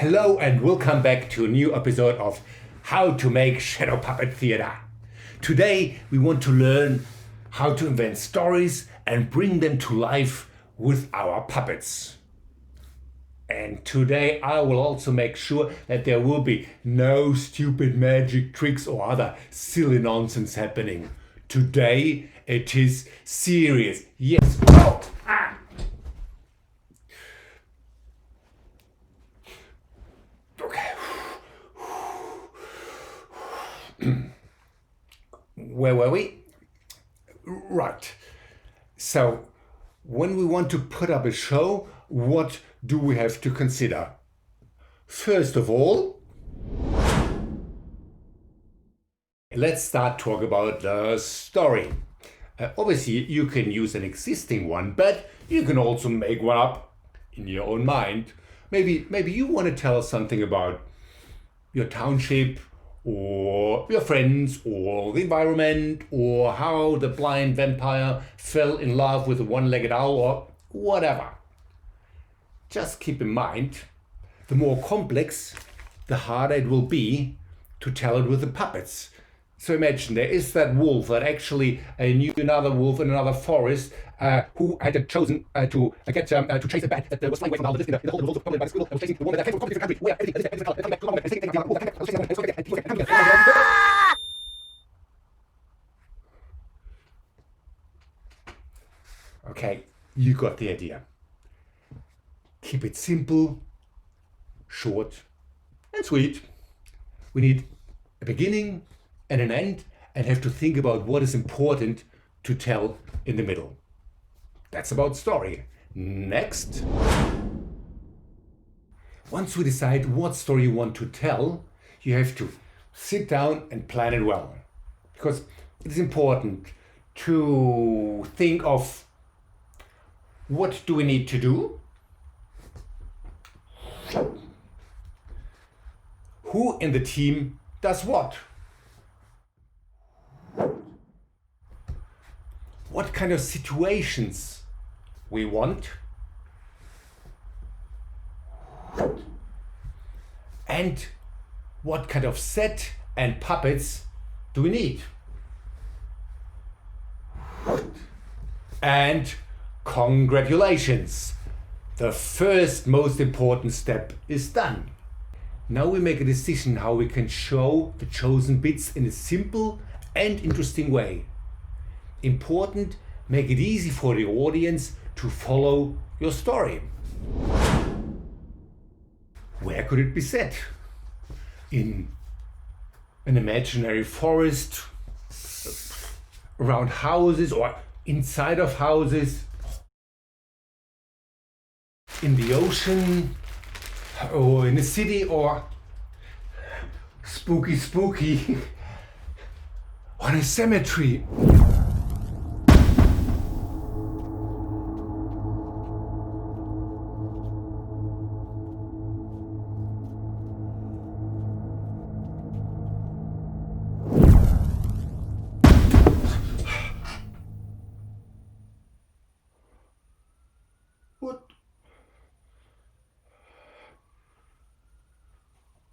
Hello and welcome back to a new episode of How to Make Shadow Puppet Theater. Today we want to learn how to invent stories and bring them to life with our puppets. And today I will also make sure that there will be no stupid magic tricks or other silly nonsense happening. Today it is serious. Yes. Oh! Ah! Okay. Where were we? Right. So, when we want to put up a show, what do we have to consider? First of all, let's start talk about the story. Obviously, you can use an existing one, but you can also make one up in your own mind. Maybe you want to tell something about your township or your friends or the environment or how the blind vampire fell in love with a one-legged owl or whatever. Just keep in mind, the more complex, the harder it will be to tell it with the puppets. So imagine there is that wolf that actually knew another wolf in another forest who had chosen to chase a bat that was flying away from all the distance in the whole wolf by the school that was chasing the woman that came from a completely different country where Okay, you got the idea. Keep it simple, short, and sweet. We need a beginning and an end and have to think about what is important to tell in the middle. That's about story. Next. Once we decide what story you want to tell, you have to sit down and plan it well. Because it is important to think of what do we need to do? Who in the team does what? What kind of situations we want? And what kind of set and puppets do we need? And congratulations! The first most important step is done. Now we make a decision how we can show the chosen bits in a simple and interesting way. Important, make it easy for the audience to follow your story. Where could it be set? In an imaginary forest, around houses or inside of houses, in the ocean, or in a city, or spooky, on a cemetery.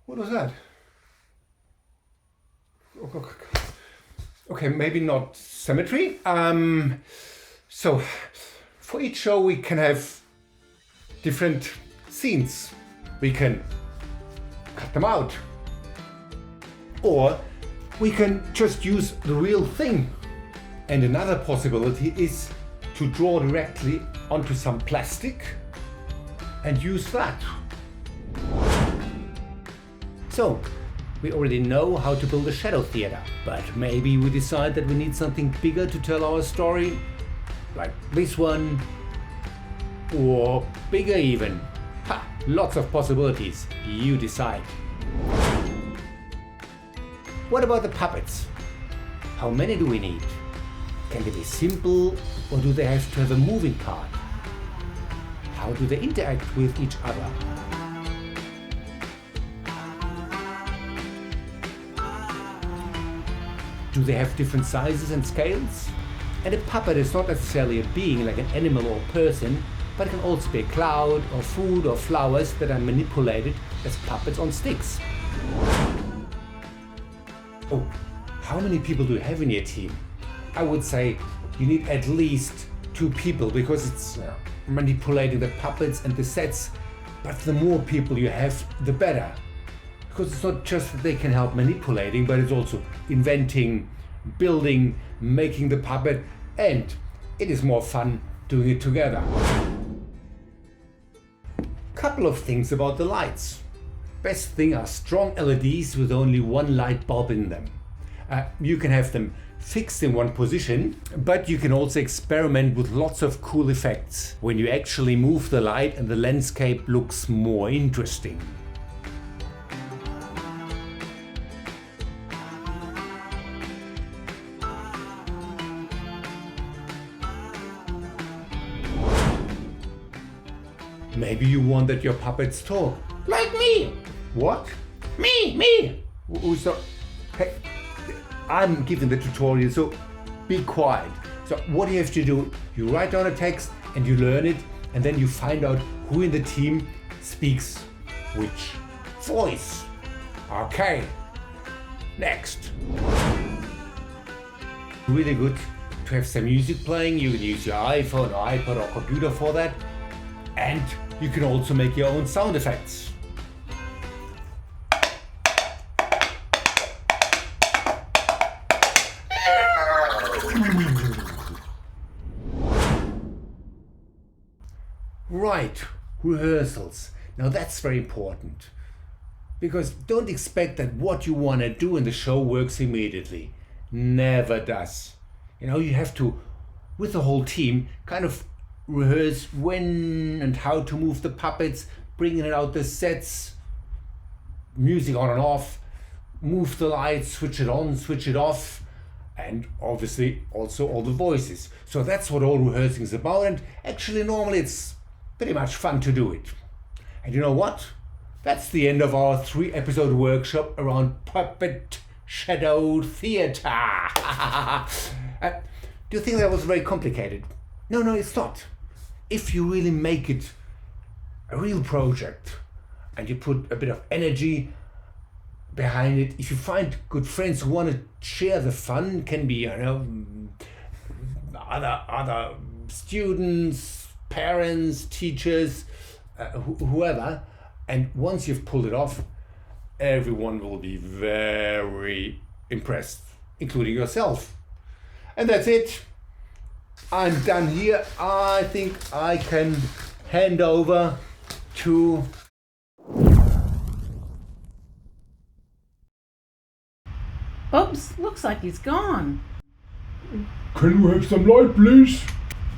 What was that? Okay, maybe not cemetery. So for each show we can have different scenes. We can cut them out. Or we can just use the real thing. And another possibility is to draw directly onto some plastic and use that. So, we already know how to build a shadow theater, but maybe we decide that we need something bigger to tell our story, like this one, or bigger even. Ha! Lots of possibilities, you decide. What about the puppets? How many do we need? Can they be simple, or do they have to have a moving part? How do they interact with each other? Do they have different sizes and scales? And a puppet is not necessarily a being like an animal or person, but it can also be a cloud or food or flowers that are manipulated as puppets on sticks. Oh, how many people do you have in your team? I would say you need at least 2 people because it's manipulating the puppets and the sets. But the more people you have, the better. Because it's not just that they can help manipulating, but it's also inventing, building, making the puppet, and it is more fun doing it together. Couple of things about the lights. Best thing are strong LEDs with only one light bulb in them. You can have them fixed in one position, but you can also experiment with lots of cool effects when you actually move the light and the landscape looks more interesting. Maybe you want that your puppets talk. Like me! What? Me! So, hey, I'm giving the tutorial, so be quiet. So what do you have to do? You write down a text and you learn it, and then you find out who in the team speaks which voice. Okay, next. Really good to have some music playing. You can use your iPhone or iPad or computer for that. And you can also make your own sound effects. Right, rehearsals. Now that's very important. Because don't expect that what you want to do in the show works immediately. Never does. You have to, with the whole team, kind of rehearse when and how to move the puppets, bringing out the sets, music on and off, move the lights, switch it on, switch it off, and obviously also all the voices. So that's what all rehearsing is about, and actually normally it's pretty much fun to do it. And you know what? That's the end of our 3-episode workshop around puppet shadow theater. Do you think that was very complicated? No, it's not. If you really make it a real project and you put a bit of energy behind it, if you find good friends who want to share the fun, can be other students, parents, teachers, whoever, and once you've pulled it off, everyone will be very impressed, including yourself. And that's it. I'm done here. I think I can hand over to... Oops, looks like he's gone. Can we have some light, please?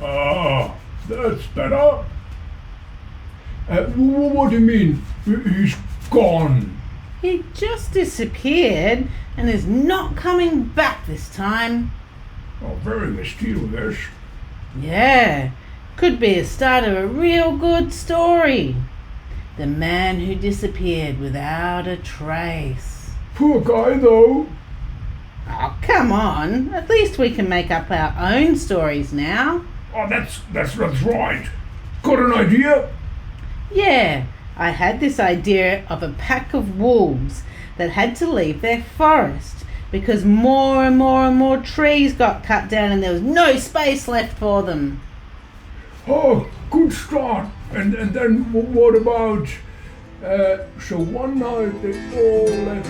Ah, that's better. What do you mean? He's gone. He just disappeared and is not coming back this time. Oh, very mysterious. Yeah, could be a start of a real good story. The man who disappeared without a trace. Poor guy, though. Oh, come on. At least we can make up our own stories now. Oh, that's right. Got an idea? Yeah, I had this idea of a pack of wolves that had to leave their forest because more and more trees got cut down and there was no space left for them. Oh, good start. And then what about... so one night they all left